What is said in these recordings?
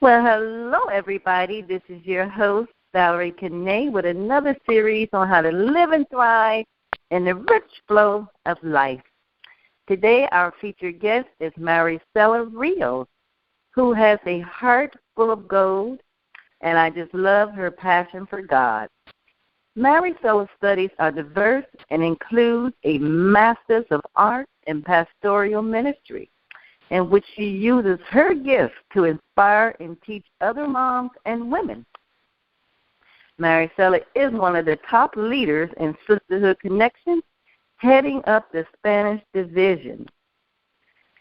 Well, hello, everybody. This is your host, Valerie Kane, with another series on how to live and thrive in the rich flow of life. Today, our featured guest is Maricela Rios, who has a heart full of gold, and I just love her passion for God. Maricela's studies are diverse and include a Master's of Arts in Pastoral Ministry, in which she uses her gift to inspire and teach other moms and women. Maricela is one of the top leaders in Sisterhood Connections, heading up the Spanish division.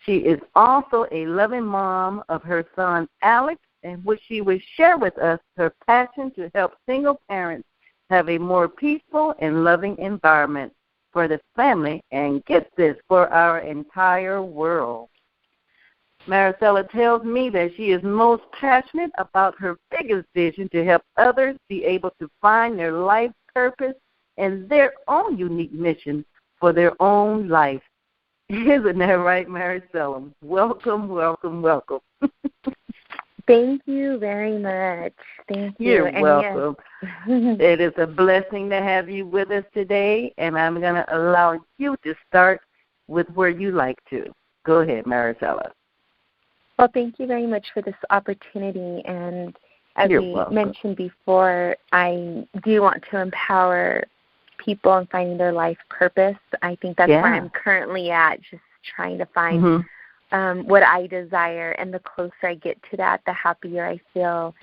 She is also a loving mom of her son, Alex, in which she will share with us her passion to help single parents have a more peaceful and loving environment for the family, and get this, for our entire world. Maricela tells me that she is most passionate about her biggest vision to help others be able to find their life purpose and their own unique mission for their own life. Isn't that right, Maricela? Welcome, welcome, welcome. Thank you very much. Thank you. You're welcome. Yes. It is a blessing to have you with us today, and I'm going to allow you to start with where you like to. Go ahead, Maricela. Well, thank you very much for this opportunity. And as we mentioned before, I do want to empower people in finding their life purpose. I think that's where I'm currently at, just trying to find what I desire. And the closer I get to that, the happier I feel.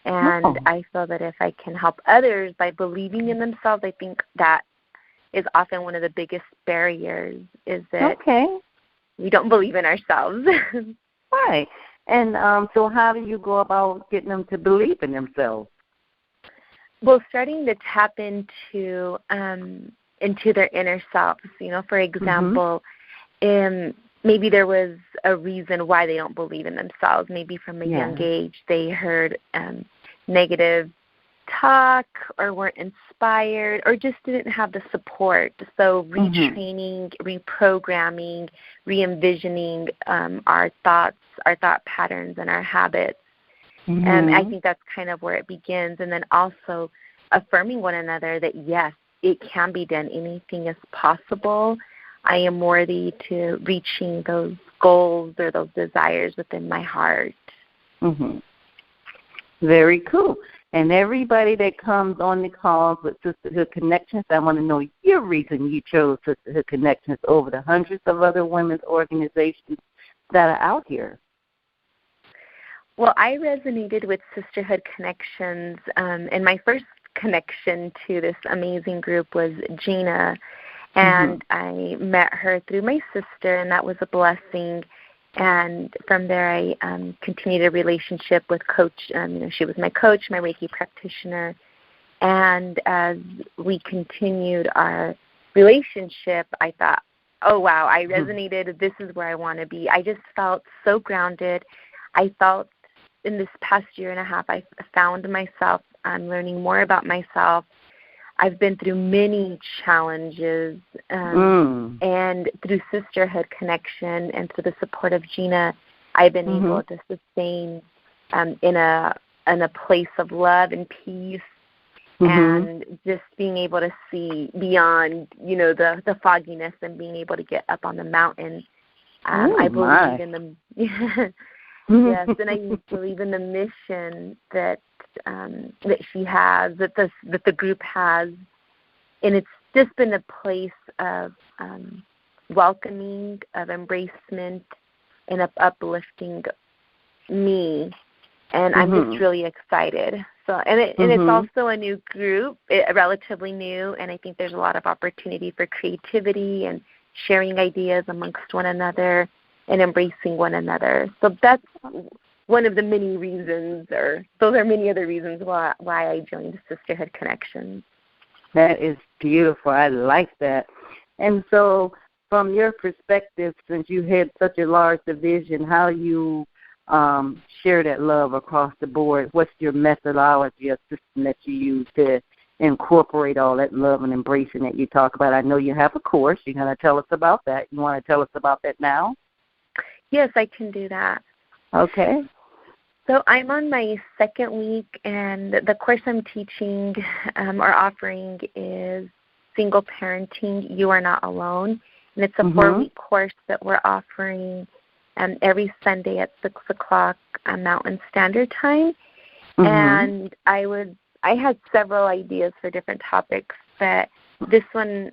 And I feel that if I can help others by believing in themselves, I think that is often one of the biggest barriers, is that we don't believe in ourselves. Right. And so how do you go about getting them to believe in themselves? Well, starting to tap into their inner selves. You know, for example, maybe there was a reason why they don't believe in themselves. Maybe from a young age they heard negative talk or weren't inspired or just didn't have the support. So retraining, reprogramming, re-envisioning our thoughts, our thought patterns, and our habits. And I think that's kind of where it begins. And then also affirming one another that, yes, it can be done. Anything is possible. I am worthy to reaching those goals or those desires within my heart. Very cool. And everybody that comes on the calls with Sisterhood Connections, I want to know your reason you chose Sisterhood Connections over the hundreds of other women's organizations that are out here. Well, I resonated with Sisterhood Connections, and my first connection to this amazing group was Gina, and I met her through my sister, and that was a blessing. And from there, I continued a relationship with Coach. She was my coach, my Reiki practitioner. And as we continued our relationship, I thought, oh, wow, I resonated. This is where I want to be. I just felt so grounded. I felt in this past year and a half, I found myself. I'm learning more about myself. I've been through many challenges, and through Sisterhood Connection and through the support of Gina, I've been able to sustain in a place of love and peace, and just being able to see beyond, the fogginess and being able to get up on the mountain. I believe in the yes, and I believe in the mission that she has, that the group has, and it's just been a place of welcoming, of embracement, and of uplifting me, and I'm just really excited. So, and it's also a new group, relatively new, and I think there's a lot of opportunity for creativity and sharing ideas amongst one another and embracing one another. So that's one of the many reasons, or those are many other reasons why I joined Sisterhood Connections. That is beautiful. I like that. And so from your perspective, since you had such a large division, how you share that love across the board? What's your methodology or system that you use to incorporate all that love and embracing that you talk about? I know you have a course. You're going to tell us about that. You want to tell us about that now? Yes, I can do that. Okay. So I'm on my second week, and the course I'm teaching or offering is Single Parenting, You Are Not Alone. And it's a 4-week course that we're offering every Sunday at 6 o'clock Mountain Standard Time. And I had several ideas for different topics, but this one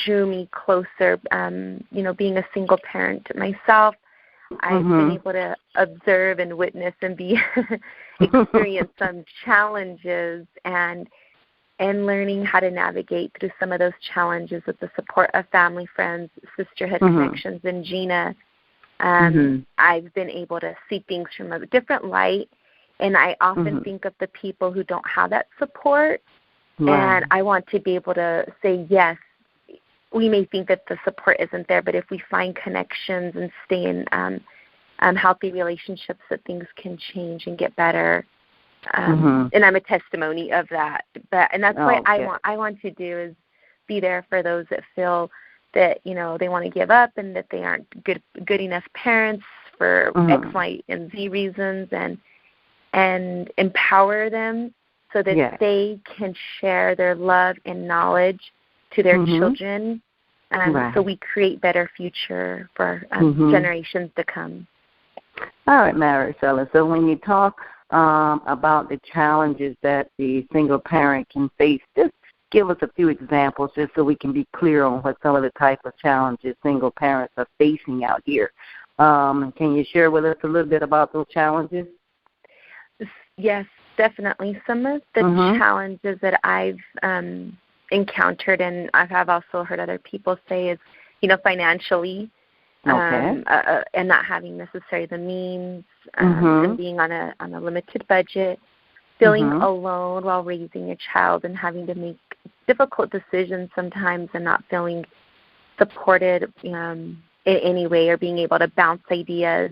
drew me closer. Being a single parent myself, I've been able to observe and witness and experience some challenges and learning how to navigate through some of those challenges with the support of family, friends, Sisterhood Connections, and Gina. I've been able to see things from a different light, and I often think of the people who don't have that support, and I want to be able to say, yes, we may think that the support isn't there, but if we find connections and stay in healthy relationships, that things can change and get better. And I'm a testimony of that. And that's what I want to do is be there for those that feel that, they want to give up and that they aren't good enough parents for X, Y, and Z reasons, and empower them so that they can share their love and knowledge to their children, so we create better future for generations to come. All right, Maricela. So when you talk about the challenges that the single parent can face, just give us a few examples just so we can be clear on what some of the type of challenges single parents are facing out here. Can you share with us a little bit about those challenges? Yes, definitely. Some of the challenges that I've encountered, and I have also heard other people say, is, financially, and not having necessarily the means, and being on a limited budget, feeling alone while raising a child and having to make difficult decisions sometimes and not feeling supported in any way or being able to bounce ideas,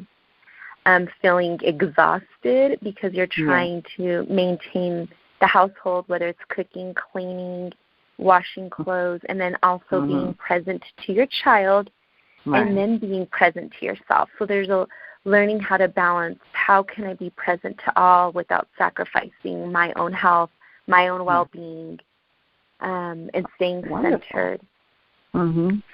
feeling exhausted because you're trying to maintain the household, whether it's cooking, cleaning, washing clothes, and then also being present to your child and then being present to yourself. So there's a learning how to balance how can I be present to all without sacrificing my own health, my own well-being, and staying centered.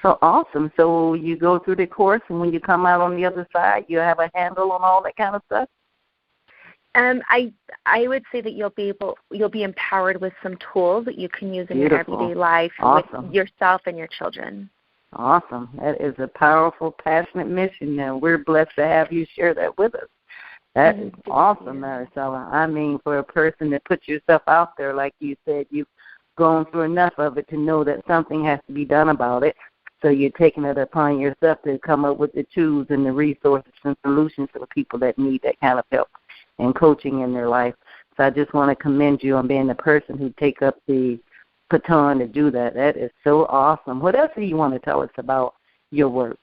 So awesome. So you go through the course, and when you come out on the other side, you have a handle on all that kind of stuff? I would say that you'll be empowered with some tools that you can use in your everyday life with yourself and your children. Awesome. That is a powerful, passionate mission, and we're blessed to have you share that with us. That is awesome, Maricela. I mean, for a person that puts yourself out there, like you said, you've gone through enough of it to know that something has to be done about it. So you're taking it upon yourself to come up with the tools and the resources and solutions for the people that need that kind of help and coaching in their life. So I just want to commend you on being the person who take up the baton to do that. That is so awesome. What else do you want to tell us about your work?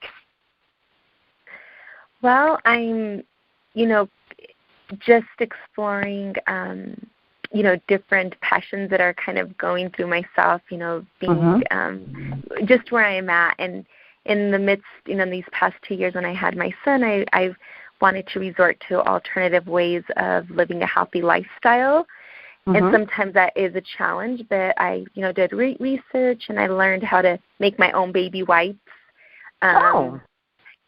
Well, I'm, just exploring, different passions that are kind of going through myself, being just where I am at. And in the midst, these past 2 years when I had my son, I've wanted to resort to alternative ways of living a healthy lifestyle. And sometimes that is a challenge, but I, did research, and I learned how to make my own baby wipes. And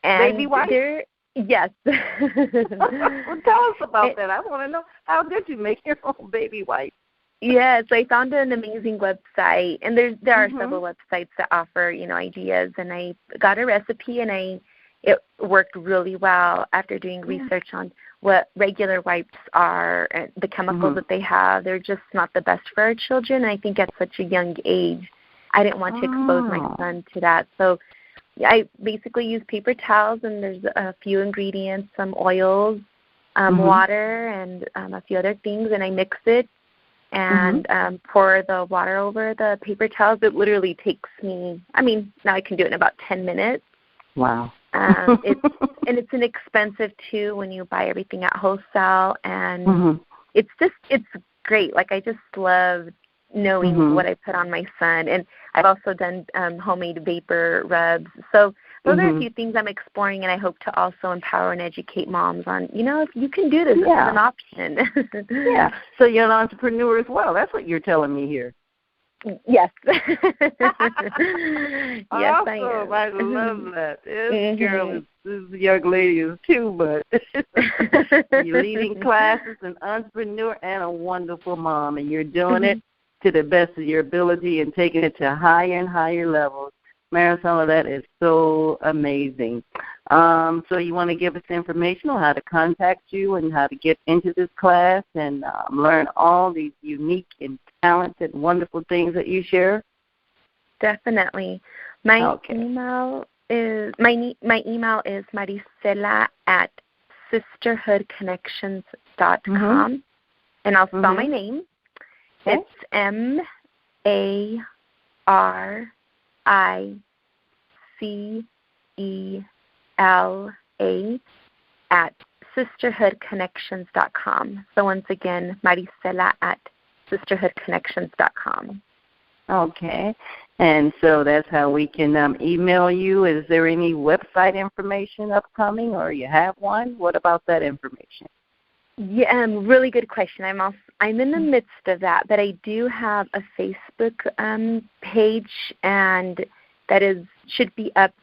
baby wipes? Yes. Well, tell us about that. I want to know, how did you make your own baby wipes? Yes, I found an amazing website, and there are several websites that offer, ideas, and I got a recipe, and it worked really well after doing research on what regular wipes are and the chemicals that they have. They're just not the best for our children, and I think at such a young age, I didn't want to expose my son to that. So I basically use paper towels, and there's a few ingredients, some oils, water, and a few other things, and I mix it and pour the water over the paper towels. It literally takes me, now I can do it in about 10 minutes. Wow. It's inexpensive too when you buy everything at wholesale, and it's great. Like, I just love knowing what I put on my son, and I've also done homemade vapor rubs. So those are a few things I'm exploring, and I hope to also empower and educate moms on, if you can do this, it's an option. Yeah. So you're an entrepreneur as well. That's what you're telling me here. Yes. Yes, awesome. I am. I love that. This girl this young lady is too much. You're leading classes, an entrepreneur, and a wonderful mom, and you're doing it to the best of your ability and taking it to higher and higher levels. Maricela, that is so amazing. So you want to give us information on how to contact you and how to get into this class and learn all these unique and talented, wonderful things that you share? Definitely. My email is Maricela at sisterhoodconnections.com, and I'll spell my name. Okay. It's MARICELA at sisterhoodconnections.com. So once again, Maricela at sisterhoodconnections.com. Okay. And so that's how we can email you. Is there any website information upcoming, or you have one? What about that information? Yeah, really good question. I'm in the midst of that, but I do have a Facebook page, and that should be up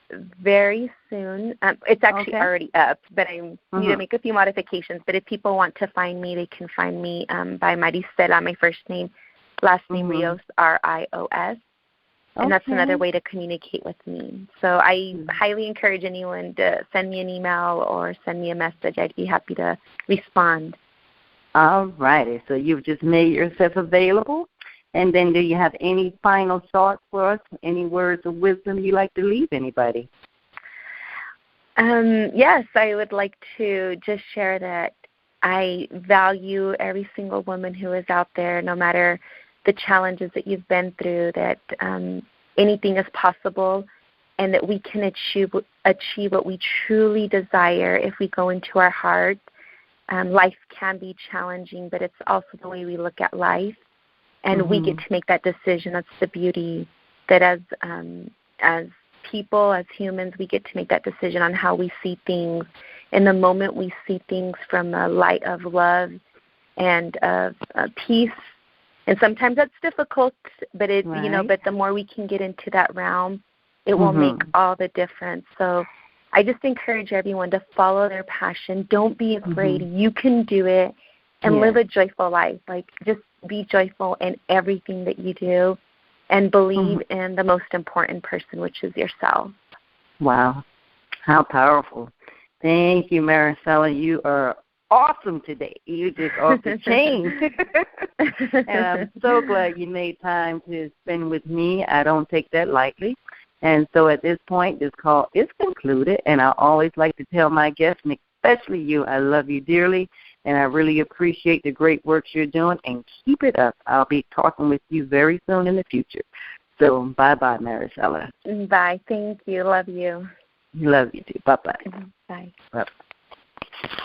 very soon. It's actually already up, but I need to make a few modifications. But if people want to find me, they can find me by Maricela, my first name, last name Rios, Rios. And that's another way to communicate with me. So I highly encourage anyone to send me an email or send me a message. I'd be happy to respond. All righty. So you've just made yourself available. And then do you have any final thoughts for us, any words of wisdom you'd like to leave anybody? Yes, I would like to just share that I value every single woman who is out there, no matter the challenges that you've been through, that anything is possible and that we can achieve what we truly desire if we go into our heart. Life can be challenging, but it's also the way we look at life. And we get to make that decision. That's the beauty, that as people, as humans, we get to make that decision on how we see things. In the moment we see things from a light of love and of peace. And sometimes that's difficult, but but the more we can get into that realm, it will make all the difference. So I just encourage everyone to follow their passion. Don't be afraid. You can do it, and live a joyful life. Like, just be joyful in everything that you do, and believe in the most important person, which is yourself. Wow. How powerful. Thank you, Maricela. You are awesome today. You just off the chain. And I'm so glad you made time to spend with me. I don't take that lightly. And so at this point, this call is concluded, and I always like to tell my guests, and especially you, I love you dearly, and I really appreciate the great work you're doing, and keep it up. I'll be talking with you very soon in the future. So bye-bye, Maricela. Bye. Thank you. Love you. Love you too. Bye-bye. Bye. Bye-bye.